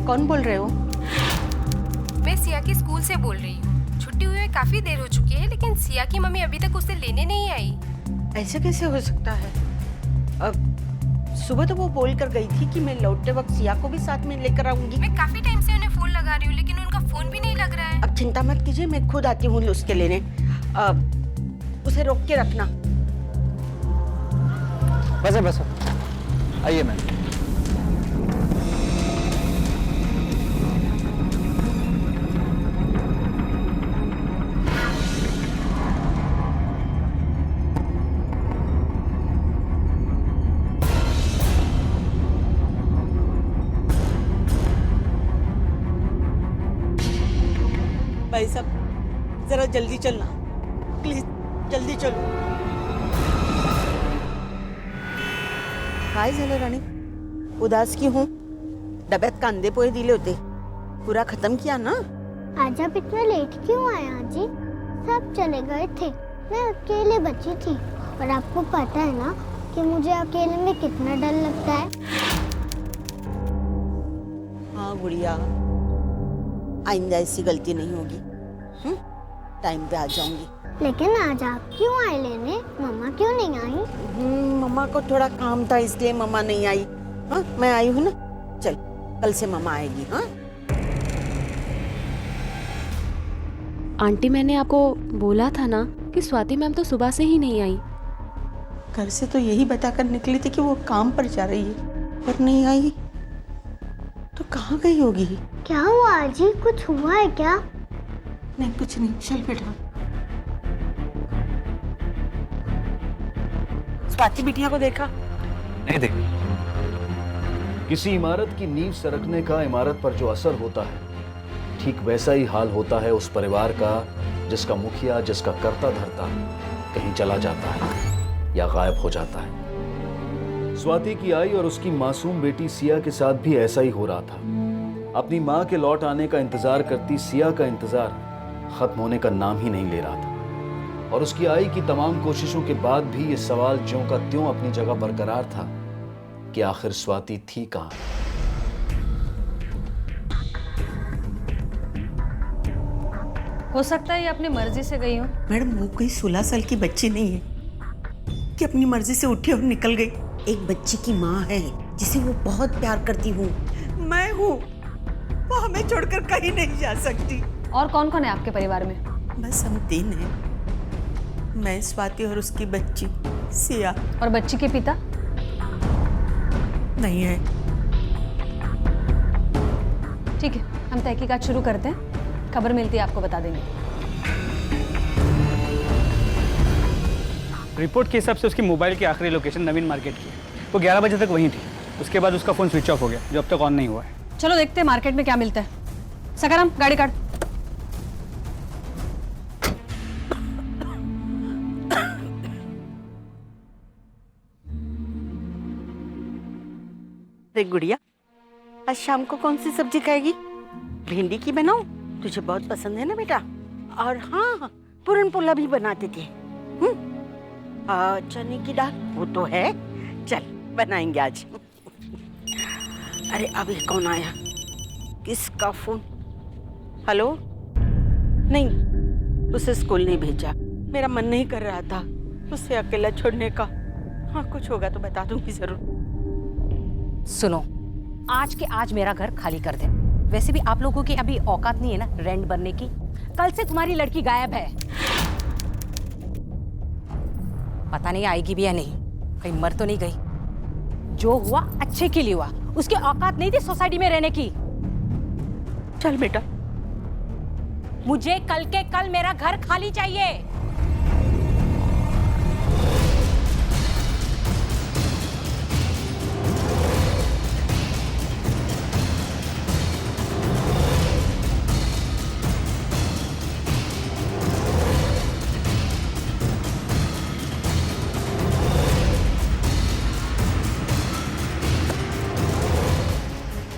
कौन बोल रहे हो? मैं सिया के स्कूल से बोल रही हूँ। छुट्टी हुए काफी देर हो चुकी है, लेकिन सिया की मम्मी अभी तक उसे लेने नहीं आई। ऐसे कैसे हो सकता है? अब सुबह तो वो बोल कर गई थी कि मैं लौटते वक्त सिया को भी साथ में लेकर आऊंगी। मैं काफी टाइम से उन्हें फोन लगा रही हूँ, लेकिन उनका फोन भी नहीं लग रहा है। अब चिंता मत कीजिए, मैं खुद आती हूँ उसके लेने। उसे रोक के रखना। बस आइए मैम। भाई साहब जरा जल्दी चलना प्लीज, जल्दी चलो। काय झालं राणी, उदास की हूँ? डब्यात कांदे पोहे दिले होते, पूरा खत्म किया ना? आज आप इतना लेट क्यों आए आजी? सब चले गए थे, मैं अकेले बची थी। और आपको पता है ना कि मुझे अकेले में कितना डर लगता है। हाँ गुड़िया, आइंदा ऐसी गलती नहीं होगी। टाइम पे आ जाऊंगी। लेकिन आज आप क्यों आए लेने? मम्मा क्यों नहीं आई? मम्मा को थोड़ा काम था इसलिए मम्मा नहीं आई। हाँ मैं आई हूँ ना, चल कल से मम्मा आएगी। हाँ आंटी, मैंने आपको बोला था ना कि स्वाति मैम तो सुबह से ही नहीं आई। घर से तो यही बताकर निकली थी कि वो काम पर जा रही है, पर नहीं आई। तो कहाँ गई होगी? क्या हुआ आजी, कुछ हुआ है क्या? नहीं कुछ नहीं, चल बेटा। स्वाति बिटिया को देखा? नहीं देखा। किसी इमारत की नींव सरकने का इमारत पर जो असर होता है, ठीक वैसा ही हाल होता है उस परिवार का जिसका मुखिया, जिसका कर्ता धर्ता कहीं चला जाता है या गायब हो जाता है। स्वाति की आई और उसकी मासूम बेटी सिया के साथ भी ऐसा ही हो रहा था। अपनी मां के लौट आने का इंतजार करती सिया का इंतजार खत्म होने का नाम ही नहीं ले रहा था। और उसकी आई की तमाम कोशिशों के बाद भी ये सवाल ज्यों का त्यों अपनी जगह बरकरार था कि आखिर स्वाति थी कहां। हो सकता है ये अपनी मर्जी से गई हो। मैडम वो कोई 16 साल की बच्ची नहीं है कि अपनी मर्जी से उठी और निकल गई। एक बच्ची की माँ है जिसे वो बहुत प्यार करती हूँ, मैं हूँ। वो हमें छोड़कर कहीं नहीं जा सकती। और कौन कौन है आपके परिवार में? बस हम 3 हैं, मैं, स्वाति और उसकी बच्ची सिया। और बच्ची के पिता? नहीं है। ठीक है, हम तहकीकात शुरू करते हैं, खबर मिलती है आपको बता देंगे। रिपोर्ट के हिसाब से उसकी मोबाइल की आखिरी लोकेशन नवीन मार्केट की है। वो 11 बजे तक वहीं थी, उसके बाद उसका फ़ोन स्विच ऑफ हो गया जो अब तक ऑन नहीं हुआ है। चलो देखते हैं मार्केट में क्या मिलता है। सकाराम, गाड़ी काट। देख गुड़िया, आज शाम को कौन सी सब्जी खाएगी? भिंडी की बनाऊं? तुझे बहुत पसंद है ना बेटा। और हाँ, पूरन पोला भी बनाते थे। चने की दाल वो तो है, चल बनाएंगे आज। अरे अभी कौन आया? किसका फोन? हेलो? नहीं, उसे स्कूल नहीं भेजा, मेरा मन नहीं कर रहा था उसे अकेला छोड़ने का। हाँ कुछ होगा तो बता दूंगी जरूर। सुनो, आज के आज मेरा घर खाली कर दे। वैसे भी आप लोगों की अभी औकात नहीं है ना रेंट बनने की। कल से तुम्हारी लड़की गायब है, पता नहीं आएगी भी या नहीं, कहीं मर तो नहीं गई। जो हुआ अच्छे के लिए हुआ, उसकी औकात नहीं थी सोसाइटी में रहने की। चल बेटा, मुझे कल के कल मेरा घर खाली चाहिए।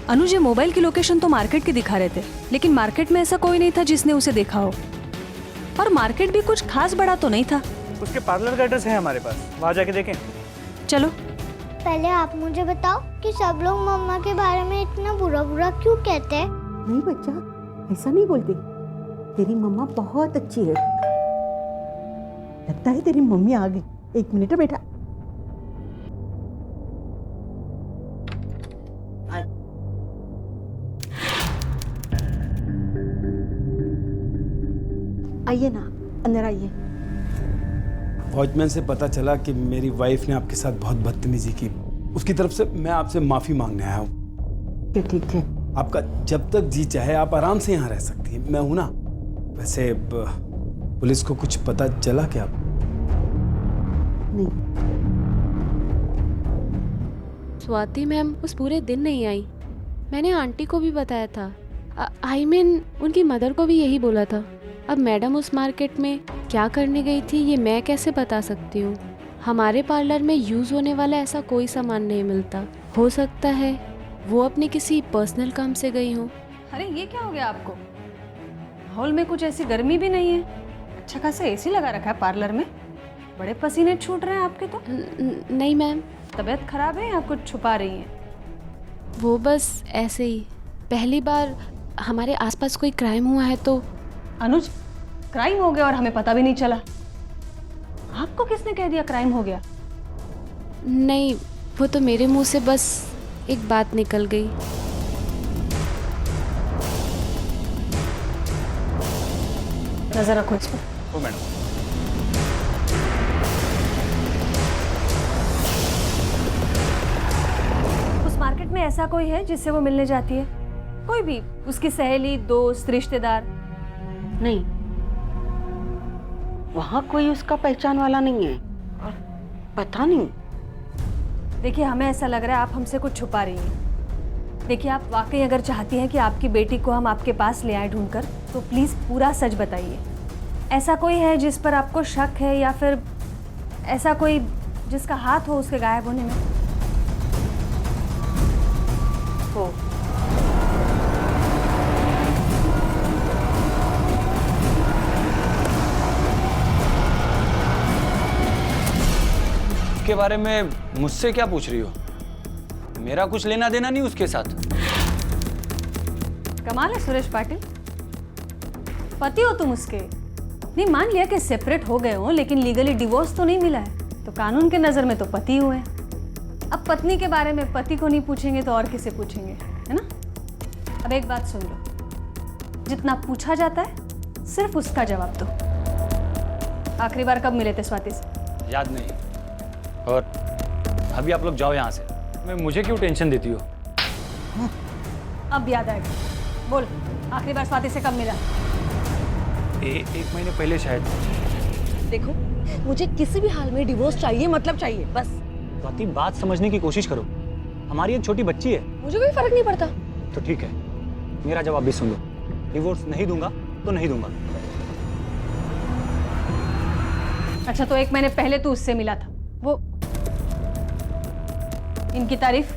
अनुज, ये मोबाइल की लोकेशन तो मार्केट की दिखा रहे थे, लेकिन मार्केट में ऐसा कोई नहीं था जिसने उसे देखा हो। और मार्केट भी कुछ खास बड़ा तो नहीं था। उसके पार्लर का एड्रेस है हमारे पास, वहाँ जाके देखें। चलो। पहले आप मुझे बताओ कि सब लोग मम्मा के बारे में इतना बुरा बुरा क्यों कहते हैं? नहीं बच्चा, ऐसा नहीं बोलती। तेरी मम्मा बहुत अच्छी है। लगता है तेरी मम्मी आ गई। एक मिनट बेटा। आइए ना, अंदर आइए। वॉचमैन से पता चला कि मेरी वाइफ ने आपके साथ बहुत बदतमीजी की। उसकी तरफ से मैं आपसे माफी मांगने आया हूँ। ठीक है। आपका जब तक जी चाहे आप आराम से यहाँ रह सकती हैं, मैं हूं ना। वैसे पुलिस को कुछ पता चला क्या? नहीं। स्वाति मैम उस पूरे दिन नहीं आई। मैंने आंटी को भी बताया था। आई मीन उनकी मदर को भी यही बोला था। अब मैडम उस मार्केट में क्या करने गई थी ये मैं कैसे बता सकती हूँ। हमारे पार्लर में यूज़ होने वाला ऐसा कोई सामान नहीं मिलता। हो सकता है वो अपने किसी पर्सनल काम से गई हो। अरे ये क्या हो गया आपको? हॉल में कुछ ऐसी गर्मी भी नहीं है। अच्छा खासा एसी लगा रखा है पार्लर में। बड़े पसीने छूट रहे हैं आपके तो। नहीं मैम। तबीयत खराब है या कुछ छुपा रही हैं? वो बस ऐसे ही पहली बार हमारे आसपास कोई क्राइम हुआ है तो। अनुज, क्राइम हो गया और हमें पता भी नहीं चला? आपको किसने कह दिया क्राइम हो गया? नहीं, वो तो मेरे मुंह से बस एक बात निकल गई। नजर रखो इस पर। ओ मैडम। उस मार्केट में ऐसा कोई है जिससे वो मिलने जाती है? कोई भी, उसकी सहेली, दोस्त, रिश्तेदार? नहीं, वहां कोई उसका पहचान वाला नहीं है और पता नहीं। देखिए, हमें ऐसा लग रहा है आप हमसे कुछ छुपा रही हैं। देखिए, आप वाकई अगर चाहती हैं कि आपकी बेटी को हम आपके पास ले आए ढूंढकर, तो प्लीज़ पूरा सच बताइए। ऐसा कोई है जिस पर आपको शक है या फिर ऐसा कोई जिसका हाथ हो उसके गायब होने में? हो के बारे में मुझसे क्या पूछ रही हो? मेरा कुछ लेना देना नहीं उसके साथ। कमाल है सुरेश पाटिल, पति हो तुम उसके। नहीं, मान लिया कि सेपरेट हो गए हो, लेकिन लीगली डिवोर्स तो नहीं मिला है, तो कानून के नज़र में तो पति हुए। अब पत्नी के बारे में पति को नहीं पूछेंगे तो और किसे पूछेंगे, है ना? अब एक बात सुन लो, जितना पूछा जाता है सिर्फ उसका जवाब दो। आखिरी बार कब मिले थे स्वाति से? याद नहीं। और अभी आप लोग जाओ यहाँ से। मैं मुझे क्यों टेंशन देती हो? अब याद आएगा। बोल, आखिरी बार स्वाति से कब मिला? एक महीने पहले शायद। देखो, मुझे किसी भी हाल में डिवोर्स चाहिए, मतलब चाहिए, बस। स्वाति, बात समझने की कोशिश करो। हमारी एक छोटी बच्ची है। मुझे कोई फर्क नहीं पड़ता। तो ठीक है, मेरा जवाब भी सुन लो। डिवोर्स नहीं दूंगा तो नहीं दूंगा। अच्छा, तो एक महीने पहले तू उससे मिला था, वो इनकी तारीफ?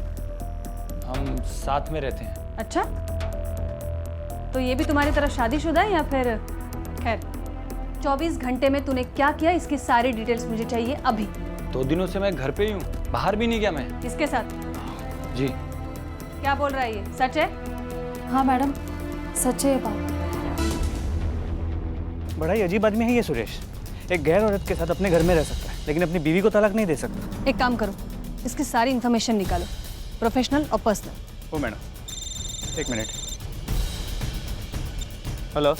हम साथ में रहते हैं। अच्छा, तो ये भी तुम्हारी तरह शादीशुदा है या फिर? खैर, 24 घंटे में तूने क्या किया इसकी सारी डिटेल्स मुझे चाहिए अभी। 2 दिनों से मैं घर पे ही हूँ, बाहर भी नहीं गया मैं। किसके साथ? जी। क्या बोल रहा है ये, सच है? हाँ मैडम, सच है ये बात। बड़ा ही अजीब आदमी है ये सुरेश। एक गैर औरत के साथ अपने घर में रह सकता है, लेकिन अपनी बीवी को तलाक नहीं दे सकता। एक काम करो, इसकी सारी इन्फॉर्मेशन निकालो, प्रोफेशनल और पर्सनल। ओ मैडम, एक मिनट। हेलो।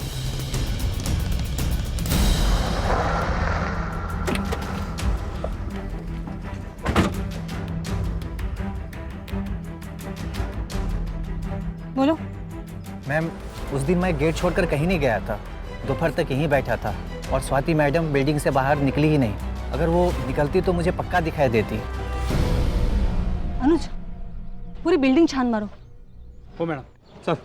बोलो। मैम, उस दिन मैं गेट छोड़कर कहीं नहीं गया था। दोपहर तक यहीं बैठा था और स्वाति मैडम बिल्डिंग से बाहर निकली ही नहीं। अगर वो निकलती तो मुझे पक्का दिखाई देती। अनुज, पूरी बिल्डिंग छान मारो। ओ मैडम, सर।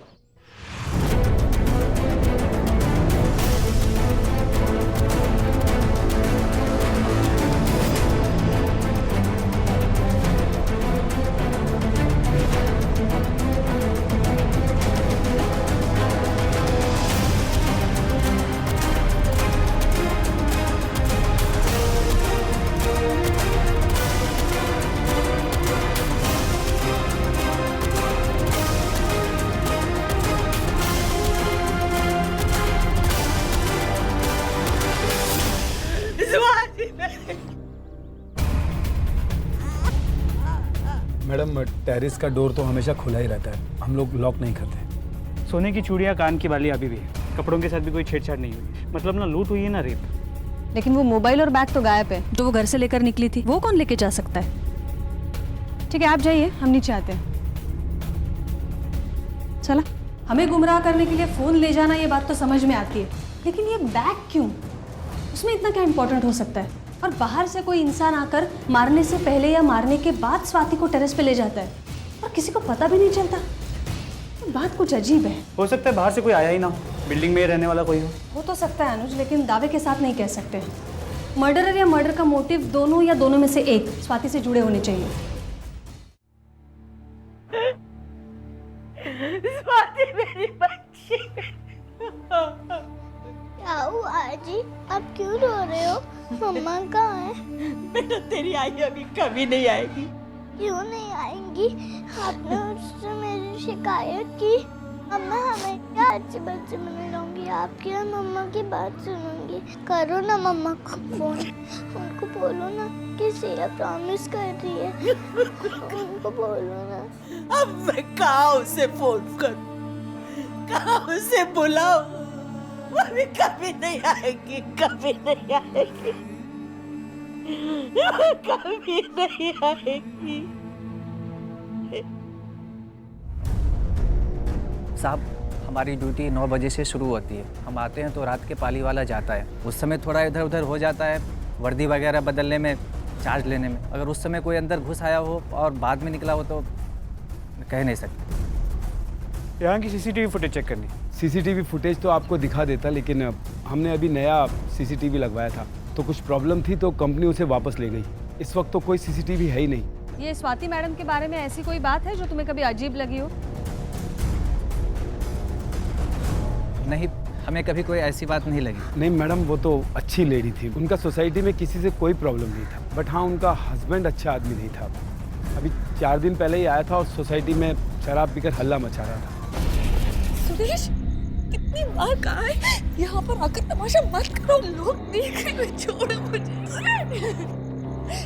मैडम टेरेस का डोर तो हमेशा खुला ही रहता है, हम लोग लॉक नहीं करते। सोने की चूड़ियाँ, कान की बाली अभी भी है, कपड़ों के साथ भी कोई छेड़छाड़ नहीं हुई, मतलब ना लूट हुई है ना रेप। लेकिन वो मोबाइल और बैग तो गायब है जो वो घर से लेकर निकली थी, वो कौन लेके जा सकता है? ठीक है, आप जाइए, हम नीचे आते हैं। चला, हमें गुमराह करने के लिए फोन ले जाना, ये बात तो समझ में आती है, लेकिन ये बैग क्यों? उसमें इतना क्या इंपॉर्टेंट हो सकता है? और बाहर से कोई इंसान आकर मारने से पहले या मारने के बाद स्वाति को टेरेस पे ले जाता है और किसी को पता भी नहीं चलता। तो बात कुछ अजीब है। हो सकता है बाहर से कोई आया ही ना हो, बिल्डिंग में ही रहने वाला कोई हो तो सकता है अनुज, लेकिन दावे के साथ नहीं कह सकते। मर्डरर या मर्डर का मोटिव दोनों या दोनों में से एक स्वाति से जुड़े होने चाहिए। स्वाति मेरी बच्ची। क्या हुआ जी, आप क्यों रो रहे हो? मम्मा कहाँ है? बेटा तेरी आई अभी कभी नहीं आएगी। क्यों नहीं आएंगी? आपने उससे मेरी शिकायत की। मम्मा हमें क्या अच्छे बच्चे बने रहूंगी, आपकी और मम्मा की बात सुनूंगी। करो ना मम्मा को फोन, उनको बोलो ना कि सिया प्रॉमिस कर रही है, उनको बोलो ना। अब मैं कहाँ उसे फोन करूं, कहाँ उसे बुलाऊं? वो अभी कभी नहीं आएगी, कभी नहीं आएगी, कभी नहीं आएगी। साहब, हमारी ड्यूटी 9 बजे से शुरू होती है। हम आते हैं तो रात के पाली वाला जाता है, उस समय थोड़ा इधर उधर हो जाता है, वर्दी वगैरह बदलने में, चार्ज लेने में। अगर उस समय कोई अंदर घुस आया हो और बाद में निकला हो तो कह नहीं सकते। यहाँ की सीसीटीवी फुटेज चेक करनी। सीसीटीवी फुटेज तो आपको दिखा देता, लेकिन हमने अभी नया सीसीटीवी लगवाया था, तो कुछ प्रॉब्लम थी तो कंपनी उसे वापस ले गई। इस वक्त तो कोई सीसीटीवी है ही नहीं। ये स्वाति मैडम के बारे में ऐसी कोई बात है जो तुम्हें कभी अजीब लगी हो? नहीं, हमें कभी कोई ऐसी बात नहीं लगी। नहीं मैडम, वो तो अच्छी लेडी थी, उनका सोसाइटी में किसी से कोई प्रॉब्लम नहीं था। बट हाँ, उनका हस्बैंड अच्छा आदमी नहीं था। अभी 4 दिन पहले ही आया था और सोसाइटी में शराब पीकर हल्ला मचा रहा था। सुरेश, कितनी बार कहा है यहाँ पर आकर तमाशा मत करो, लोग देख रहे हैं, छोड़ो मुझे।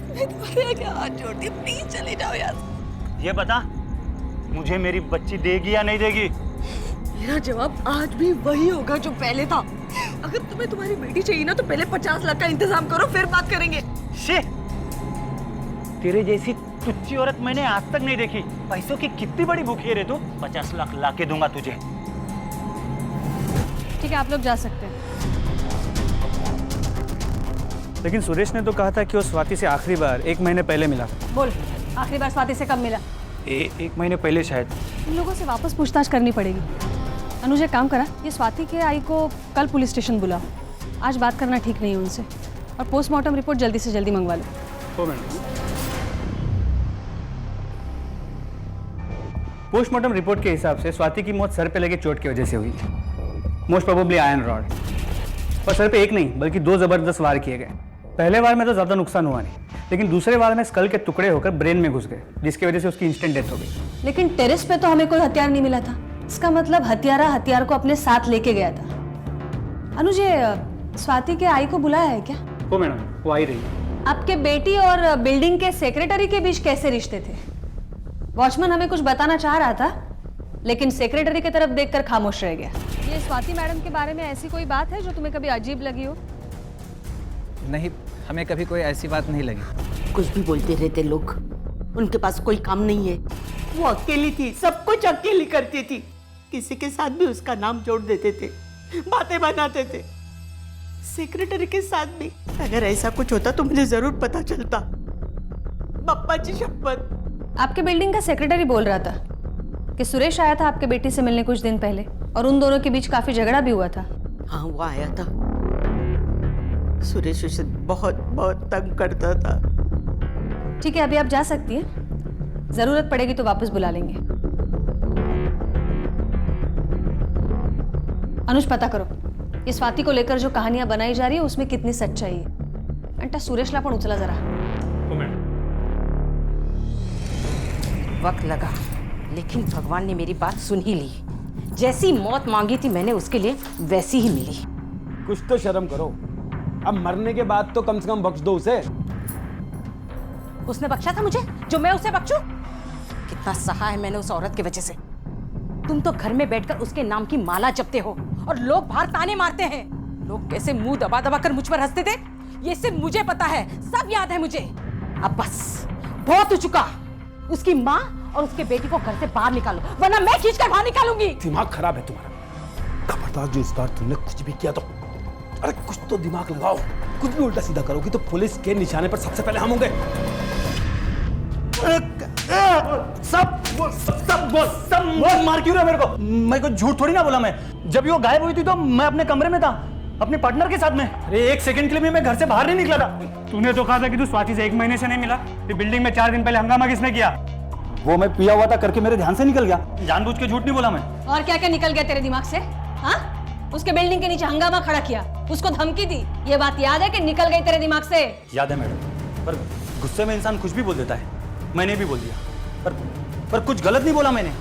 मैं तुम्हारे आगे हाथ जोड़ती हूँ, प्लीज चले जाओ यार। ये बता, मुझे मेरी बच्ची देगी या नहीं देगी? मेरा जवाब आज भी वही होगा जो पहले था। अगर तुम्हें तुम्हारी बेटी चाहिए ना तो पहले 50 लाख का इंतजाम करो, फिर बात करेंगे। शे, तेरे जैसी तुच्ची औरत मैंने आज तक नहीं देखी। पैसों की कितनी बड़ी भूखी है रे तू। 50 लाख ला के दूंगा तुझे। ठीक है, आप लोग जा सकते हैं। लेकिन सुरेश ने तो कहा था कि वो स्वाति से आखिरी बार 1 महीने पहले मिला। बोल, आखिरी बार स्वाति से कब मिला? 1 महीने पहले शायद। इन लोगों से वापस पूछताछ करनी पड़ेगी। अनुज, एक काम करा, ये स्वाति के आई को कल पुलिस स्टेशन बुलाओ। आज बात करना ठीक नहीं है उनसे, और पोस्टमार्टम रिपोर्ट जल्दी से जल्दी मंगवा लो। हो मैडम। पोस्टमार्टम रिपोर्ट के हिसाब से स्वाति की मौत सर पे लगे चोट की वजह से हुई है। Most probably iron rod. और सर पे एक नहीं बल्कि 2 जबरदस्त वार किए गए। पहले वार में तो ज़्यादा नुकसान हुआ नहीं, लेकिन दूसरे वार में स्कल के टुकड़े होकर ब्रेन में घुस गए, जिसकी वजह से उसकी इंस्टेंट डेथ हो गई। लेकिन टेरेस पे तो हमें कोई हथियार नहीं मिला था। इसका मतलब हत्यारा हथियार को अपने साथ लेके गया था। अनुज, स्वाति के आई को बुलाया है क्या? हो मैडम, वो आई रही। आपके बेटी और बिल्डिंग के सेक्रेटरी के बीच कैसे रिश्ते थे? वॉचमैन हमें कुछ बताना चाह रहा था, लेकिन सेक्रेटरी की तरफ देखकर खामोश रह गया। ये स्वाति मैडम के बारे में ऐसी कोई बात है जो तुम्हें कभी अजीब लगी हो? नहीं, हमें कभी कोई ऐसी बात नहीं लगी। कुछ भी बोलते रहते लोग, उनके पास कोई काम नहीं है। वो अकेली थी, सब कुछ अकेली करती थी। किसी के साथ भी उसका नाम जोड़ देते थे, बातें बनाते थे। सेक्रेटरी के साथ भी। अगर ऐसा कुछ होता तो मुझे जरूर पता चलता। पप्पा जी शपथ। आपके बिल्डिंग का सेक्रेटरी बोल रहा था कि सुरेश आया था आपके बेटी से मिलने कुछ दिन पहले, और उन दोनों के बीच काफी झगड़ा भी हुआ था। हाँ, वो आया था। सुरेश उसे बहुत बहुत तंग करता था। ठीक है, अभी आप जा सकती हैं। जरूरत पड़ेगी तो वापस बुला लेंगे। अनुज, पता करो ये स्वाति को लेकर जो कहानियां बनाई जा रही है उसमें कितनी सच्चाई है। अंटा सुरेशला पण उचला जरा। वक्त लगा, लेकिन भगवान ने मेरी बात सुन ही ली। जैसी मौत मांगी थी मैंने उसके लिए वैसी ही मिली। कुछ तो शर्म करो। अब मरने के बाद तो कम से कम बख्श दो उसे। उसने बख्शा था मुझे जो मैं उसे बख्शूं? कितना सहा है मैंने उस औरत की वजह से। तुम तो घर में बैठकर उसके नाम की माला जपते हो और लोग बाहर ताने मारते हैं। लोग कैसे मुंह दबा दबा कर मुझ पर हंसते थे, ये सिर्फ मुझे पता है, सब याद है मुझे। अब बस बहुत हो चुका। उसकी माँ और उसके बेटी को घर से बाहर निकालो, वरना मैं खींच कर बाहर निकालूंगी। दिमाग खराब है तुम्हारा। खबरदार जो इस बार तुमने कुछ भी किया तो, अरे कुछ तो दिमाग लगाओ। कुछ भी उल्टा सीधा करोगी तो पुलिस के निशाने पर सबसे पहले हम होंगे। सब मार क्यों रहा है मेरे को झूठ थोड़ी ना बोला मैं। जब वो गायब हुई थी तो मैं अपने कमरे में था अपने पार्टनर के साथ में। अरे 1 सेकंड के लिए मैं घर से बाहर नहीं निकला था। तूने तो कहा था कि तू स्वाति से 1 महीने से नहीं मिला। फिर बिल्डिंग में 4 दिन पहले हंगामा किसने किया? वो मैं पिया हुआ था करके मेरे ध्यान से निकल गया। जानबूझ के झूठ नहीं बोला मैं। और क्या क्या निकल गया तेरे दिमाग से? हाँ, उसके बिल्डिंग के नीचे हंगामा खड़ा किया, उसको धमकी दी, ये बात याद है कि निकल गई तेरे दिमाग से? याद है मैडम, पर गुस्से में इंसान कुछ भी बोल देता है। मैंने भी बोल दिया, पर कुछ गलत नहीं बोला मैंने।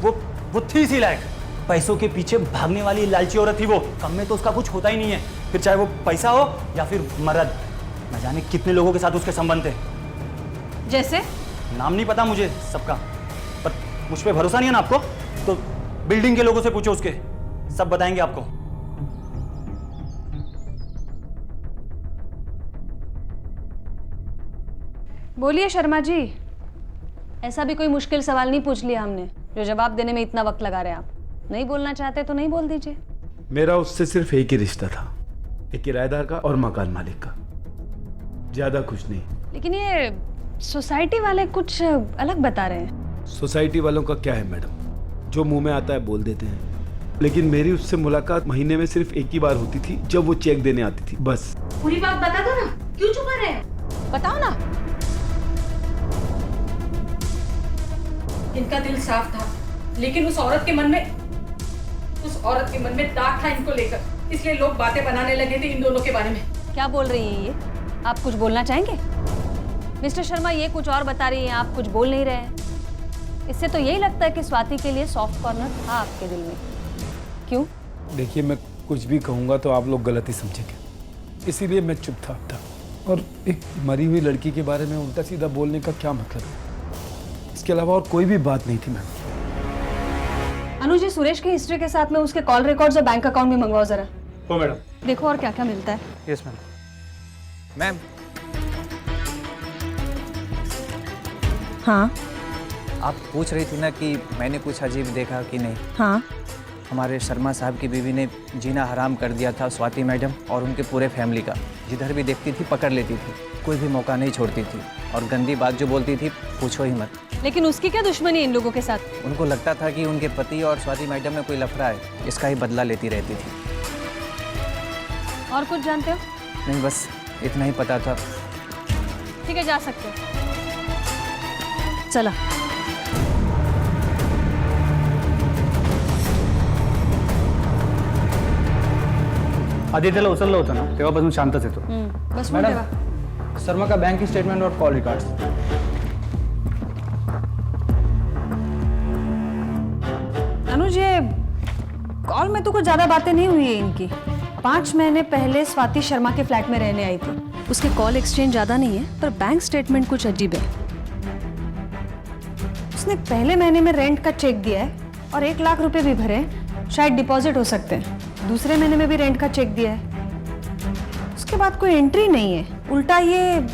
वो थी इसी लायक। पैसों के पीछे भागने वाली लालची औरत थी वो। कम में तो उसका कुछ होता ही नहीं है, फिर चाहे वो पैसा हो या फिर मर्द। न जाने कितने लोगों के साथ उसके संबंध थे। जैसे? नाम नहीं पता मुझे सबका, पर मुझ पे भरोसा नहीं है ना आपको तो बिल्डिंग के लोगों से पूछो, उसके सब बताएंगे आपको। बोलिए शर्मा जी, ऐसा भी कोई मुश्किल सवाल नहीं पूछ लिया हमने जो जवाब देने में इतना वक्त लगा रहे हैं आप। नहीं बोलना चाहते तो नहीं बोल दीजिए। मेरा उससे सिर्फ एक ही रिश्ता था, एक किराएदार का और मकान मालिक का, ज्यादा कुछ नहीं। लेकिन ये सोसाइटी वाले कुछ अलग बता रहे हैं। सोसाइटी वालों का क्या है मैडम, जो मुंह में आता है बोल देते हैं। लेकिन मेरी उससे मुलाकात महीने में सिर्फ एक ही बार होती थी, जब वो चेक देने आती थी, बस। पूरी बात बता दो ना, क्यों छुपा रहे हैं? बताओ ना। इनका दिल साफ था, लेकिन उस औरत के मन में दाग था इनको लेकर, इसलिए लोग बातें बनाने लगे थे इन दोनों के बारे में। क्या बोल रही है ये? आप कुछ बोलना चाहेंगे? मिस्टर शर्मा, ये कुछ और बता रही हैं, आप कुछ बोल नहीं रहे हैं। इससे तो यही लगता है कि स्वाति के लिए सॉफ्ट कॉर्नर था आपके दिल में। क्यों? देखिए, मैं कुछ भी कहूँगा तो आप लोग गलत ही समझेंगे, इसीलिए मैं चुपचाप था। और एक मरी हुई लड़की के बारे में उल्टा सीधा बोलने का क्या मतलब है? इसके अलावा और कोई भी बात नहीं थी मैम। अनुज जी, सुरेश की हिस्ट्री के साथ में उसके कॉल रिकॉर्ड्स और बैंक अकाउंट भी मंगवाओ जरा। हो मैडम। देखो और क्या क्या मिलता है। Yes ma'am. मैम, हाँ आप पूछ रही थी ना कि मैंने कुछ अजीब देखा कि नहीं। हाँ, हमारे शर्मा साहब की बीवी ने जीना हराम कर दिया था स्वाति मैडम और उनके पूरे फैमिली का। जिधर भी देखती थी पकड़ लेती थी, कोई भी मौका नहीं छोड़ती थी, और गंदी बात जो बोलती थी पूछो ही मत। लेकिन उसकी क्या दुश्मनी इन लोगों के साथ? उनको लगता था कि उनके पति और स्वाति मैडम में कोई लफड़ा है, इसका ही बदला लेती रहती थी। और कुछ जानते हो? नहीं, बस इतना ही पता था। ठीक है, जा सकते हो। चला। आदित्यला उचललं होतं ना तेव्हापासून शांतच येतो। बस मॅडम, शर्मा का बैंक स्टेटमेंट और कॉल रिकॉर्ड्स। अनुज, ये कॉल में तो कुछ ज्यादा बातें नहीं हुई है इनकी। 5 महीने पहले स्वाति शर्मा के फ्लैट में रहने आई थी। उसके कॉल एक्सचेंज ज्यादा नहीं है, पर बैंक स्टेटमेंट कुछ अजीब है। उसने पहले महीने में रेंट का चेक दिया है और 1 लाख रुपए भी भरे, शायद डिपॉजिट हो सकते हैं। दूसरे महीने में भी रेंट का चेक दिया है। उसके बाद कोई एंट्री नहीं है। उल्टा ये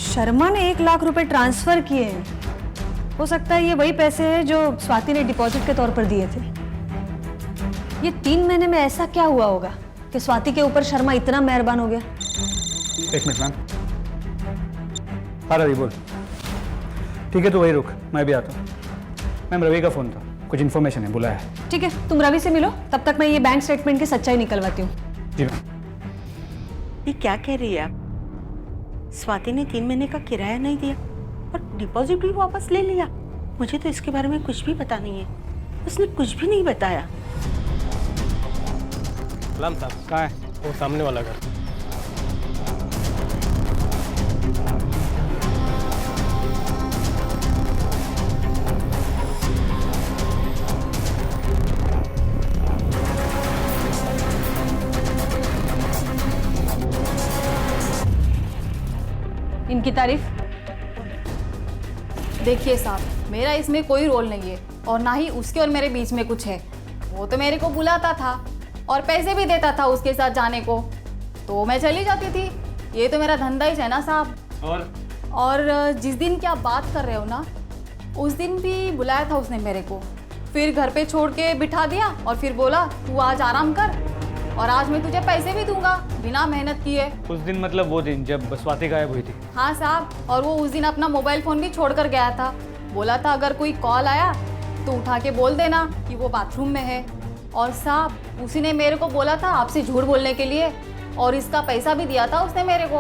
शर्मा ने 1 लाख रुपए ट्रांसफर किए हैं। हो सकता है ये वही पैसे हैं जो स्वाति ने डिपॉजिट के तौर पर दिए थे। ये 3 महीने में ऐसा क्या हुआ होगा कि स्वाति के ऊपर शर्मा इतना मेहरबान हो गया? 1 मिनट मैम। हाँ रवि बोल। ठीक है, तो वही रुक, मैं भी आता हूँ। मैम, रवि का फ़ोन था, कुछ इन्फॉर्मेशन है, बुलाया है। ठीक है, तुम रवि से मिलो, तब तक मैं ये बैंक स्टेटमेंट की सच्चाई निकलवाती हूँ। जी मैम। ये क्या कह रही है आप? स्वाति ने 3 महीने का किराया नहीं दिया और डिपॉजिट भी वापस ले लिया। मुझे तो इसके बारे में कुछ भी पता नहीं है। उसने कुछ भी नहीं बताया। सलाम साहब। कहाँ है? वो सामने वाला घर। इनकी तारीफ? देखिए साहब, मेरा इसमें कोई रोल नहीं है और ना ही उसके और मेरे बीच में कुछ है। वो तो मेरे को बुलाता था और पैसे भी देता था उसके साथ जाने को, तो मैं चली जाती थी। ये तो मेरा धंधा ही है ना साहब। और जिस दिन की आप बात कर रहे हो ना, उस दिन भी बुलाया था उसने मेरे को, फिर घर पे छोड़ के बिठा दिया और फिर बोला तू आज आराम कर और आज मैं तुझे पैसे भी दूंगा बिना मेहनत किए। उस दिन मतलब वो दिन जब स्वाति गायब हुई थी? हाँ साहब, और वो उस दिन अपना मोबाइल फ़ोन भी छोड़ कर गया था। बोला था अगर कोई कॉल आया तो उठा के बोल देना कि वो बाथरूम में है। और साहब उसी ने मेरे को बोला था आपसे झूठ बोलने के लिए, और इसका पैसा भी दिया था उसने मेरे को।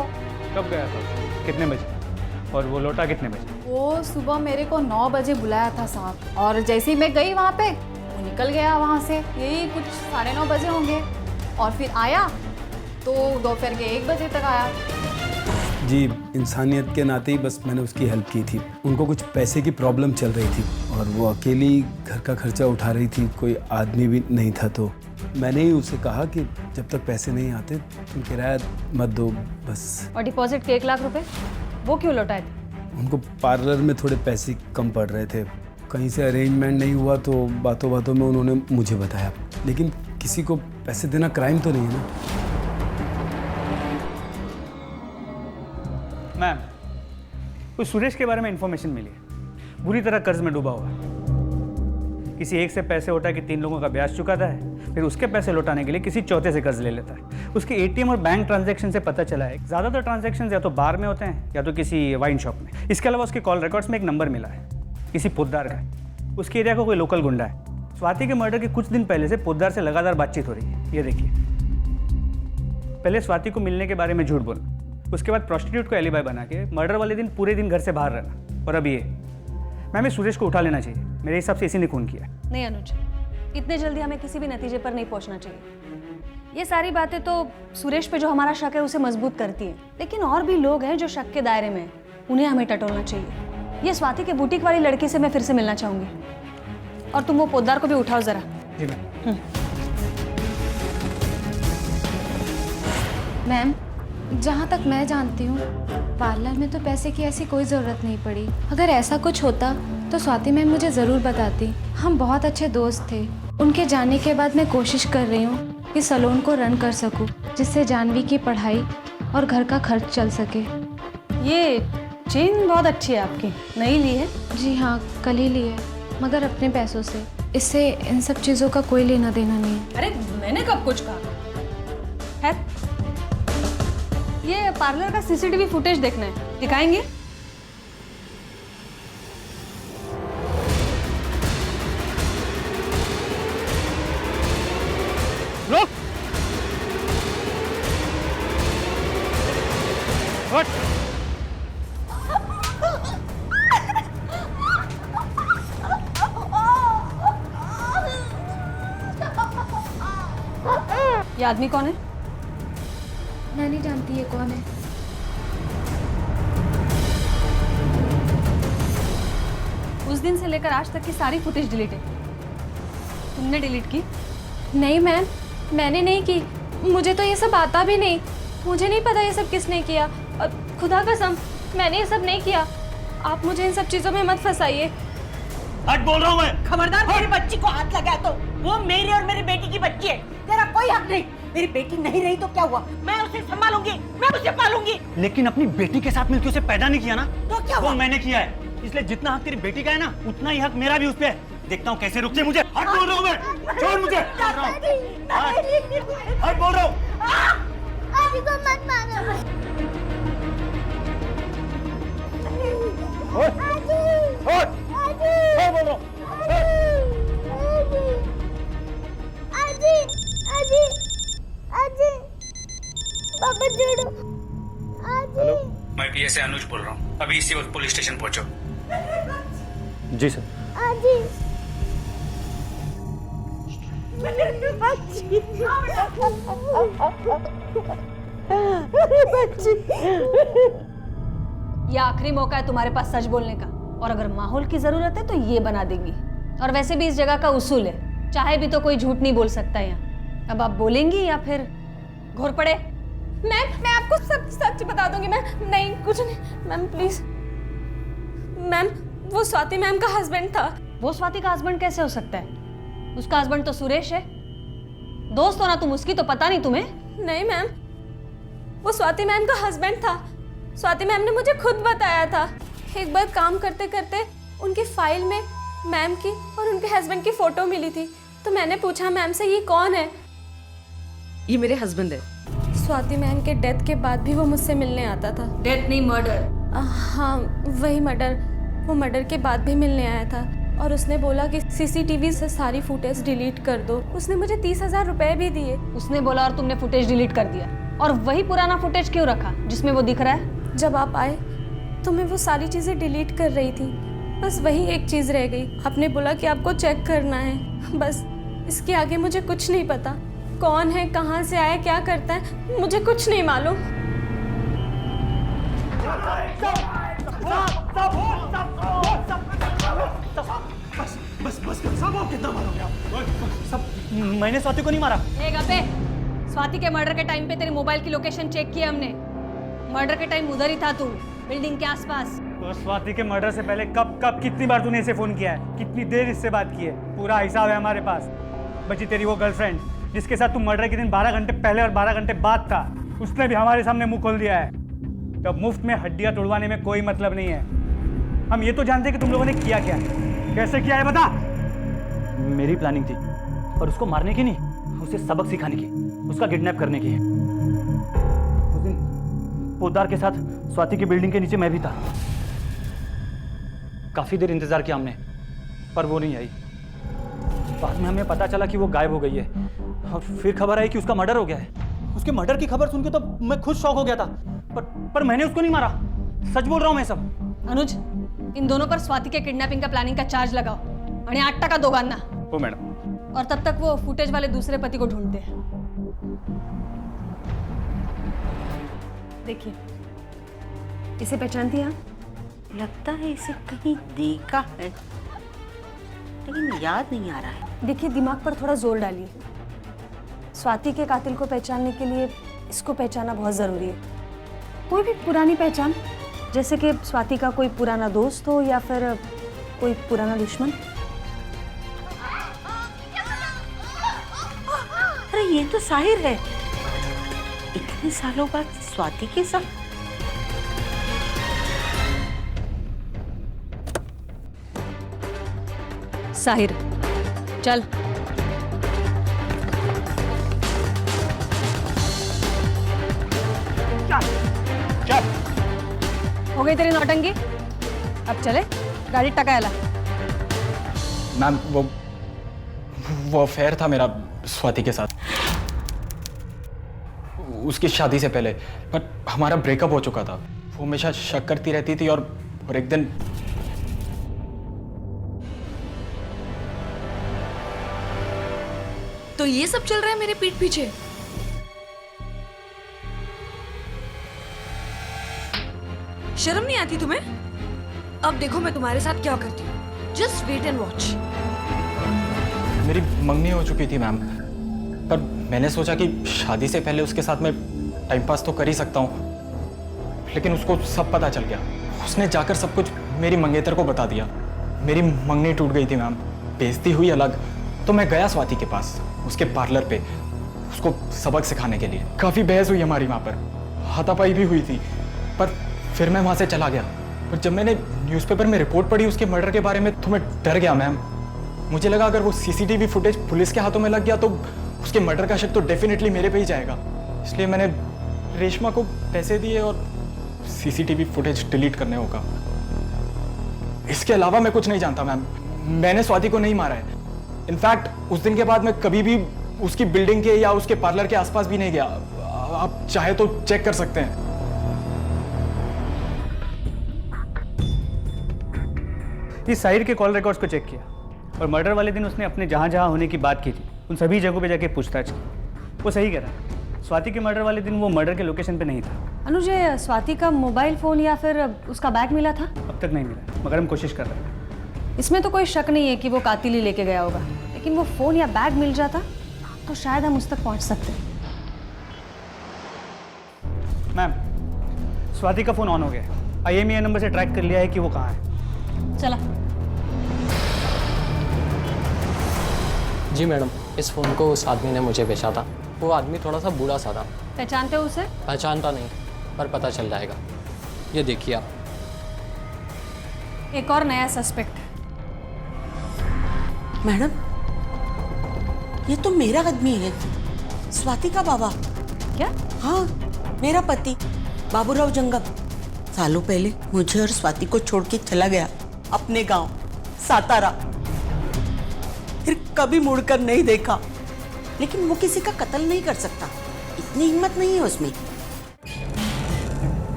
कब गया था, कितने बजे, और वो लौटा कितने बजे? वो सुबह मेरे को 9 बजे बुलाया था साहब, और जैसे ही मैं गई वहाँ पे वो निकल गया वहाँ से, यही कुछ 9:30 बजे होंगे। और फिर आया तो दोपहर के 1 बजे तक आया। जी, इंसानियत के नाते ही बस मैंने उसकी हेल्प की थी। उनको कुछ पैसे की प्रॉब्लम चल रही थी और वो अकेली घर का खर्चा उठा रही थी, कोई आदमी भी नहीं था। तो मैंने ही उसे कहा कि जब तक पैसे नहीं आते तुम किराया मत दो बस। और डिपॉजिट के 1 लाख रुपए वो क्यों लौटाए थे? उनको पार्लर में थोड़े पैसे कम पड़ रहे थे, कहीं से अरेंजमेंट नहीं हुआ तो बातों बातों में उन्होंने मुझे बताया। लेकिन किसी को पैसे देना क्राइम तो नहीं है ना। मैम, कुछ सुरेश के बारे में इंफॉर्मेशन मिली है। बुरी तरह कर्ज में डूबा हुआ है। किसी एक से पैसे उठा के 3 लोगों का ब्याज चुकाता है, फिर उसके पैसे लौटाने के लिए किसी चौथे से कर्ज ले लेता है। उसके एटीएम और बैंक ट्रांजैक्शन से पता चला है ज़्यादातर ट्रांजैक्शन या तो बार में होते हैं या तो किसी वाइन शॉप में। इसके अलावा उसके कॉल रिकॉर्ड्स में एक नंबर मिला है किसी पोद्दार का। उसके एरिया का कोई लोकल गुंडा है। स्वाति के मर्डर के कुछ दिन पहले से पोद्दार से लगातार बातचीत हो रही है। ये देखिए, पहले स्वाति को मिलने के बारे में झूठ बोलना, उसके बाद प्रोस्टिट्यूट को एलिबाई बना के मर्डर वाले दिन पूरे दिन घर से बाहर रहना, और अब ये। मैम, सुरेश को उठा लेना चाहिए। मेरे हिसाब से इसी ने खून किया। नहीं अनुज, इतने जल्दी हमें किसी भी नतीजे पर नहीं पहुंचना चाहिए। ये सारी बातें तो सुरेश पे जो हमारा शक है उसे मजबूत करती है, लेकिन और भी लोग हैं जो शक के दायरे में हैं, उन्हें हमें टटोलना चाहिए। ये स्वाति के बुटीक वाली लड़की से मैं फिर से मिलना चाहूंगी, और तुम वो पोद्दार को भी उठाओ जरा। जी मैम। मैम, जहाँ तक मैं जानती हूँ पार्लर में तो पैसे की ऐसी कोई ज़रूरत नहीं पड़ी। अगर ऐसा कुछ होता तो स्वाति मैम मुझे ज़रूर बताती। हम बहुत अच्छे दोस्त थे। उनके जाने के बाद मैं कोशिश कर रही हूँ कि सैलून को रन कर सकूँ, जिससे जानवी की पढ़ाई और घर का खर्च चल सके। ये चेन बहुत अच्छी है आपकी, नई ली है? जी हाँ, कल ही ली है, मगर अपने पैसों से। इससे इन सब चीज़ों का कोई लेना देना नहीं है। अरे मैंने कब कुछ कहा है? ये पार्लर का सीसीटीवी फुटेज देखना है, दिखाएंगे? रोक! हट! ये आदमी कौन है? मैं नहीं जानती ये कौन है। उस दिन से लेकर आज तक की सारी फुटेज डिलीट है। तुमने डिलीट की? नहीं मैम, मैंने नहीं की। मुझे तो ये सब आता भी नहीं। मुझे नहीं पता ये सब किसने किया, और खुदा कसम मैंने ये सब नहीं किया। आप मुझे इन सब चीज़ों में मत फंसाइए। हट बोल रहा हूँ मैं। खबरदार, मेरी बच्ची को हाथ लगाया तो वो मेरी और मेरी बेटी की बच्ची है, तेरा कोई हक नहीं। मेरी बेटी नहीं रही तो क्या हुआ, मैं उसे संभालूंगी, मैं उसे पालूंगी। लेकिन अपनी बेटी के साथ मिलकर उसे पैदा नहीं किया ना, तो क्या हुआ? वो मैंने किया है, इसलिए जितना हक तेरी बेटी का है ना, उतना ही हक मेरा भी उस पे है। देखता हूँ कैसे रुकते मुझे। हट बोल रहा हूँ मैं, छोड़ मुझे। हट बोल रहा हूँ। आदि को मत मारो। बोल रहा हूँ। आदि, आदि, आदि, पापा छोड़ो। आदि। हेलो, मैं पीए से अनुज बोल रहा हूँ। अभी इसी वक्त पुलिस स्टेशन पहुंचो। जी सर। आदि। ये आखिरी मौका है तुम्हारे पास सच बोलने का, और अगर माहौल की जरूरत है तो ये बना देंगी। और वैसे भी इस जगह का उसूल है, चाहे भी तो कोई झूठ नहीं बोल सकता यहाँ। अब आप बोलेंगी या फिर घोर पड़े? मैम, मैं आपको सब सच बता दूंगी। मैं नहीं, कुछ नहीं। मैम प्लीज, मैम वो स्वाति मैम का हस्बैंड था। वो स्वाति का हस्बैंड कैसे हो सकता है? उसका हस्बैंड तो सुरेश है। दोस्त हो ना तुम उसकी, तो पता नहीं तुम्हें? नहीं मैम, वो स्वाति मैम का हस्बैंड था। स्वाति मैम ने मुझे खुद बताया था। एक बार काम करते करते उनकी फाइल में मैम की और उनके हस्बैंड की फोटो मिली थी, तो मैंने पूछा मैम से ये कौन है। ये मेरे हस्बैंड है। स्वाति मैम के डेथ के बाद भी वो मुझसे मिलने आता था। डेथ नहीं, मर्डर। हाँ वही मर्डर। वो मर्डर के बाद भी मिलने आया था और उसने बोला कि सीसीटीवी से सारी फुटेज डिलीट कर दो। उसने मुझे 30,000 रुपए भी दिए। उसने बोला और तुमने फुटेज डिलीट कर दिया? और वही पुराना फुटेज क्यों रखा जिसमें वो दिख रहा है? जब आप आए तो मैं वो सारी चीज़ें डिलीट कर रही थी, बस वही एक चीज़ रह गई। आपने बोला कि आपको चेक करना है, बस इसके आगे मुझे कुछ नहीं पता। कौन है, कहाँ से आया, क्या करता है, मुझे कुछ नहीं मालूम। बस बस सब आप कितना मारोगे सब? मैंने स्वाति को नहीं मारा। एक अबे, स्वाति के मर्डर के टाइम पे तेरे मोबाइल की लोकेशन चेक की हमने। मर्डर के टाइम उधर ही था तू, बिल्डिंग के आसपास। तो स्वाति के मर्डर से पहले कब कब कितनी बार तूने इसे फोन किया है? कितनी देर इससे बात की है? पूरा हिसाब है हमारे पास। बची तेरी वो गर्लफ्रेंड जिसके साथ तू मर्डर के दिन 12 घंटे पहले और 12 घंटे बाद था, उसने भी हमारे सामने मुंह खोल दिया है। तो मुफ्त में हड्डियां तोड़वाने में कोई मतलब नहीं है। हम ये तो जानते हैं कि तुम लोगों ने किया क्या है, कैसे किया है, बता। मेरी प्लानिंग थी, पर उसको मारने की नहीं, उसे सबक सिखाने की, उसका किडनैप करने की। उस दिन पोद्दार के साथ स्वाति की बिल्डिंग के नीचे मैं भी था। काफी देर इंतजार किया हमने, पर वो नहीं आई। बाद में हमें पता चला कि वो गायब हो गई है, और फिर खबर आई कि उसका मर्डर हो गया है। उसके मर्डर की खबर सुन के तो मैं खुद शॉक हो गया था, पर मैंने उसको नहीं मारा। सच बोल रहा हूँ मैं सब। अनुज, इन दोनों पर स्वाति के किडनैपिंग का प्लानिंग का चार्ज लगाओ आणि 8 टका दोघांना। हो मैडम। और तब तक वो फुटेज वाले दूसरे पति को ढूंढते हैं। देखिए, इसे पहचानती हैं आप? लगता है इसे कहीं देखा है, लेकिन याद नहीं आ रहा है। देखिए, दिमाग पर थोड़ा जोर डालिए। स्वाति के कातिल को पहचानने के लिए इसको पहचानना बहुत ज़रूरी है। कोई भी पुरानी पहचान, जैसे कि स्वाति का कोई पुराना दोस्त हो या फिर कोई पुराना दुश्मन। अरे ये तो साहिर है, इतने सालों बाद स्वाति के साथ। साहिर, चल। चल। हो गई तेरी नौटंकी? अब चले, गाड़ी टकायला। मैम, वो अफेयर था मेरा स्वाति के साथ, उसकी शादी से पहले। पर हमारा ब्रेकअप हो चुका था। वो हमेशा शक करती रहती थी और एक दिन तो ये सब चल रहा है मेरे पीठ पीछे। शर्म नहीं आती तुम्हें? अब देखो मैं तुम्हारे साथ क्या करती हूँ। Just wait and watch. मेरी मंगनी हो चुकी थी मैम, पर मैंने सोचा कि शादी से पहले उसके साथ मैं टाइम पास तो कर ही सकता हूँ। लेकिन उसको सब पता चल गया। उसने जाकर सब कुछ मेरी मंगेतर को बता दिया। मेरी मंगनी टूट गई थी मैम, बेइज्जती हुई अलग। तो मैं गया स्वाति के पास, उसके पार्लर पे, उसको सबक सिखाने के लिए। काफ़ी बहस हुई हमारी वहाँ पर, हाथापाई भी हुई थी, पर फिर मैं वहाँ से चला गया। पर जब मैंने न्यूज़पेपर में रिपोर्ट पढ़ी उसके मर्डर के बारे में, तो मैं डर गया मैम। मुझे लगा अगर वो सीसीटीवी फुटेज पुलिस के हाथों में लग गया तो उसके मर्डर का शक तो डेफिनेटली मेरे पे ही जाएगा। इसलिए मैंने रेशमा को पैसे दिए और सीसीटीवी फुटेज डिलीट करने होगा। इसके अलावा मैं कुछ नहीं जानता मैम। मैंने स्वाति को नहीं मारा है। इनफैक्ट उस दिन के बाद मैं कभी भी उसकी बिल्डिंग के या उसके पार्लर के आसपास भी नहीं गया। आप चाहे तो चेक कर सकते हैं। इस साहिर के कॉल रिकॉर्ड्स को चेक किया और मर्डर वाले दिन उसने अपने जहाँ जहाँ होने की बात की थी उन सभी जगहों पे जाके पूछताछ की। वो सही कह रहा है, स्वाति के मर्डर वाले दिन वो मर्डर के लोकेशन पे नहीं था। अनुज, स्वाति का मोबाइल फोन या फिर उसका बैग मिला था? अब तक नहीं मिला, मगर हम कोशिश कर रहे हैं। इसमें तो कोई शक नहीं है कि वो कातिल ही लेके गया होगा, लेकिन वो फोन या बैग मिल जाता तो शायद हम उस तक पहुंच सकते। मैम, स्वाति का फोन ऑन हो गया। IMEI नंबर से ट्रैक कर लिया है कि वो कहाँ है। चला। जी मैडम, इस फ़ोन को उस आदमी ने मुझे बेचा था। वो आदमी थोड़ा सा बूढ़ा सा था। पहचानते हो उसे? पहचानता नहीं, पर पता चल जाएगा। ये देखिए आप। एक और नया सस्पेक्ट। मैडम, ये तो मेरा आदमी है, स्वाति का बाबा। क्या? हाँ, मेरा पति बाबूराव जंगम सालों पहले मुझे और स्वाति को छोड़ के चला गया अपने गांव सातारा। फिर कभी मुड़कर नहीं देखा। लेकिन वो किसी का कत्ल नहीं कर सकता, इतनी हिम्मत नहीं है उसमें।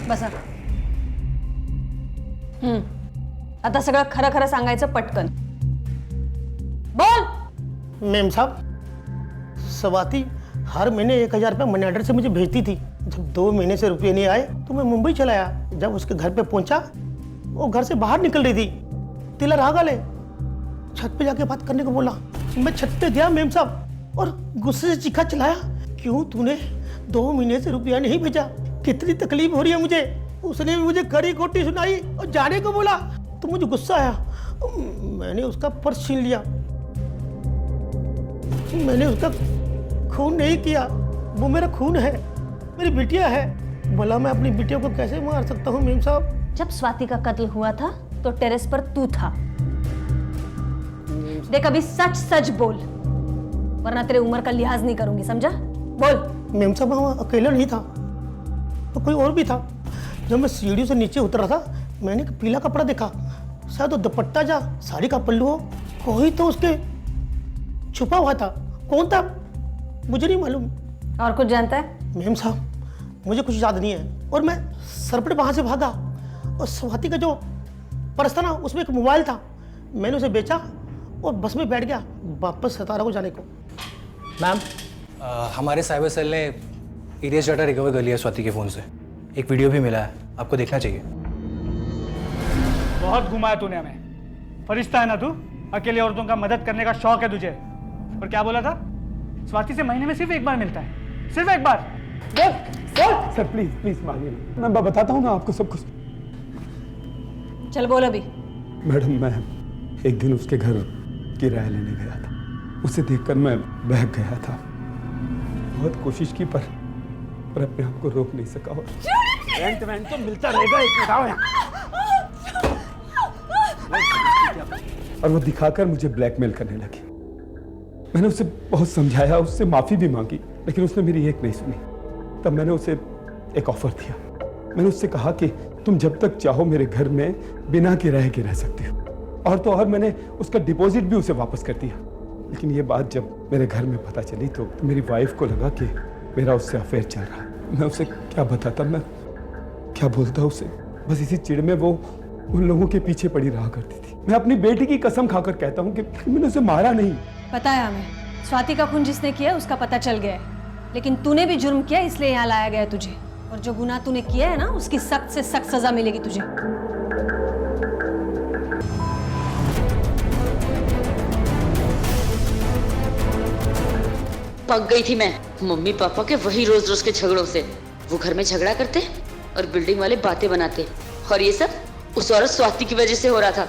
बसा। आता सगळं खरं खरं सांगायचं पटकन। बोल। मैम साहब, स्वाति हर महीने 1000 रुपये मनी ऑर्डर से मुझे भेजती थी। जब 2 महीने से रुपये नहीं आए तो मैं मुंबई चला आया। जब उसके घर पे पहुंचा, वो घर से बाहर निकल रही थी। तिला राग आले, छत पे जाके बात करने को बोला। मैं छत पे गया मैम साहब, और गुस्से से चीखा चिल्लाया, क्यों तूने 2 महीने से रुपया नहीं भेजा? कितनी तकलीफ हो रही है मुझे। उसने भी मुझे कड़ी कोटी सुनाई और जाने को बोला। तो मुझे गुस्सा आया, मैंने उसका पर्स छीन लिया। मैंने उसका खून नहीं किया, वो मेरा खून है, मेरी बिटिया है। भला मैं अपनी बिटिया को कैसे मार सकता हूँ मैम साहब? जब स्वाति का कत्ल हुआ था तो टेरेस पर तू था। देख, अभी सच सच बोल, वरना तेरे उम्र का लिहाज नहीं करूंगी, समझा? बोल। मैम साहब, वहाँ अकेला नहीं था, तो कोई और भी था। जब मैं सीढ़ी से नीचे उतरा था, मैंने एक पीला कपड़ा देखा। शायद वो दुपट्टा या साड़ी का पल्लू हो। कोई तो उसके छुपा हुआ था। कौन था मुझे नहीं मालूम। और कुछ जानता है? मैम साहब, मुझे कुछ याद नहीं है। और मैं सरपट वहां से भागा, और स्वाति का जो पर्स था ना, उसमें एक मोबाइल था। मैंने उसे बेचा और बस में बैठ गया वापस सतारा को जाने को। मैम, हमारे साइबर सेल ने इरेज डाटा रिकवर कर लिया स्वाति के फ़ोन से। एक वीडियो भी मिला है, आपको देखना चाहिए। बहुत घुमाया तूने हमें। फरिश्ता है ना तू? अकेले औरतों का मदद करने का शौक है तुझे। और क्या बोला था? स्वाति से महीने में सिर्फ एक बार मिलता है, सिर्फ एक बार। सर प्लीज प्लीज मानिए, मैं बताता हूँ ना आपको सब कुछ। चल बोल अभी। मैडम, मैं एक दिन उसके घर किराया लेने गया था। उसे देखकर मैं बहक गया था। बहुत कोशिश की, पर अपने आप को रोक नहीं सका। और रेंट तो मिलता रहेगा। एक मिनट आओ यहाँ। और वो दिखाकर मुझे ब्लैकमेल करने लगी। मैंने उसे बहुत समझाया, उससे माफी भी मांगी, लेकिन उसने मेरी एक नहीं सुनी। तब मैंने उसे एक ऑफर दिया। मैंने उससे कहा कि तुम जब तक चाहो मेरे घर में बिना किराए के रह सकते हो। और तो और मैंने उसका डिपॉजिट भी उसे वापस कर दिया। लेकिन ये बात जब मेरे घर में पता चली तो मेरी वाइफ को लगा कि मेरा उससे अफेयर चल रहा है। मैं उसे क्या बताता, मैं क्या बोलता उसे? बस इसी चिढ़ में वो उन लोगों के पीछे पड़ी रहा करती थी। मैं अपनी बेटी की कसम खाकर कहता हूँ कि मैंने उसे मारा नहीं। पता है हमें, स्वाति का खून जिसने किया उसका पता चल गया है। लेकिन तूने भी जुर्म किया, इसलिए यहाँ लाया गया है तुझे। और जो गुनाह तूने किया है ना, उसकी सख्त से सख्त सजा मिलेगी तुझे। पक गई थी मैं मम्मी पापा के वही रोज रोज के झगड़ों से। वो घर में झगड़ा करते और बिल्डिंग वाले बातें बनाते, और ये सब उस औरत स्वाति की वजह से हो रहा था।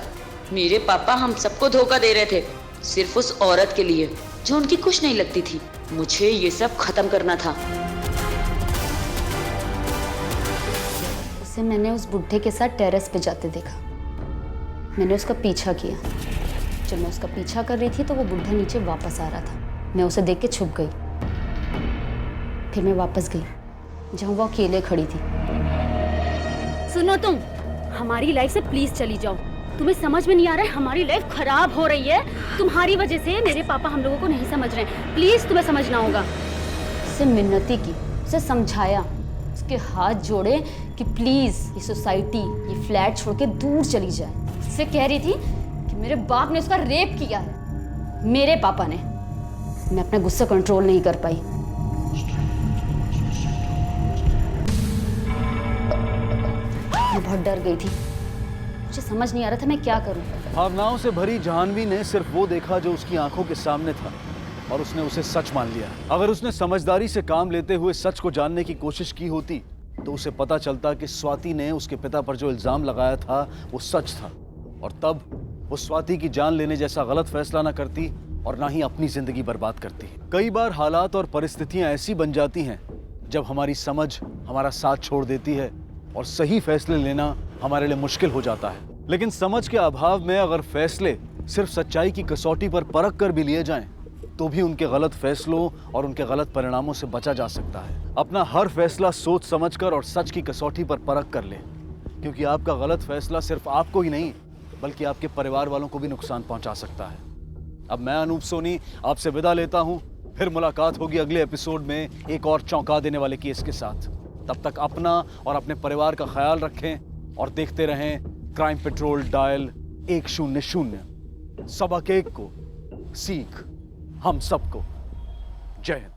मेरे पापा हम सबको धोखा दे रहे थे, सिर्फ उस औरत के लिए जो उनकी कुछ नहीं लगती थी। मुझे ये सब खत्म करना था। उसे मैंने उस बुढ़े के साथ टेरेस पे जाते देखा। मैंने उसका पीछा किया। जब मैं उसका पीछा कर रही थी तो वो बुढ़ा नीचे वापस आ रहा था। मैं उसे देख के छुप गई। फिर मैं वापस गई जहाँ वो अकेले खड़ी थी। सुनो तुम, हमारी लाइफ से प्लीज चली जाओ। तुम्हें समझ में नहीं आ रहा है, हमारी लाइफ खराब हो रही है तुम्हारी वजह से। मेरे पापा हम लोगों को नहीं समझ रहे हैं, प्लीज तुम्हें समझना होगा। उससे मिन्नती की, उसे समझाया, उसके हाथ जोड़े कि प्लीज ये सोसाइटी, ये फ्लैट छोड़ के दूर चली जाए। उससे कह रही थी कि मेरे बाप ने उसका रेप किया है, मेरे पापा ने। मैं अपना गुस्सा कंट्रोल नहीं कर पाई। मैं बहुत डर गई थी। मुझे समझ नहीं आ रहा था मैं क्या करूं। भावनाओं से भरी जाह्नवी ने सिर्फ वो देखा जो उसकी आंखों के सामने था, और उसने उसे सच मान लिया। अगर उसने समझदारी से काम लेते हुए सच को जानने की कोशिश की होती तो उसे पता चलता कि स्वाति ने उसके पिता पर जो इल्जाम लगाया था वो सच था, और तब वो स्वाति की जान लेने जैसा गलत फैसला ना करती और ना ही अपनी जिंदगी बर्बाद करती। कई बार हालात और परिस्थितियां ऐसी बन जाती हैं जब हमारी समझ हमारा साथ छोड़ देती है और सही फैसले लेना हमारे लिए मुश्किल हो जाता है। लेकिन समझ के अभाव में अगर फैसले सिर्फ सच्चाई की कसौटी पर परख कर भी लिए जाएं, तो भी उनके गलत फैसलों और उनके गलत परिणामों से बचा जा सकता है। अपना हर फैसला सोच समझकर और सच की कसौटी पर परख कर लें, क्योंकि आपका गलत फैसला सिर्फ आपको ही नहीं बल्कि आपके परिवार वालों को भी नुकसान पहुंचा सकता है। अब मैं अनूप सोनी आपसे विदा लेता हूं, फिर मुलाकात होगी अगले एपिसोड में एक और चौंका देने वाले केस के साथ। तब तक अपना और अपने परिवार का ख्याल रखें और देखते रहें क्राइम पेट्रोल डायल 100। सबक एक को सीख हम सबको। जय हिंद।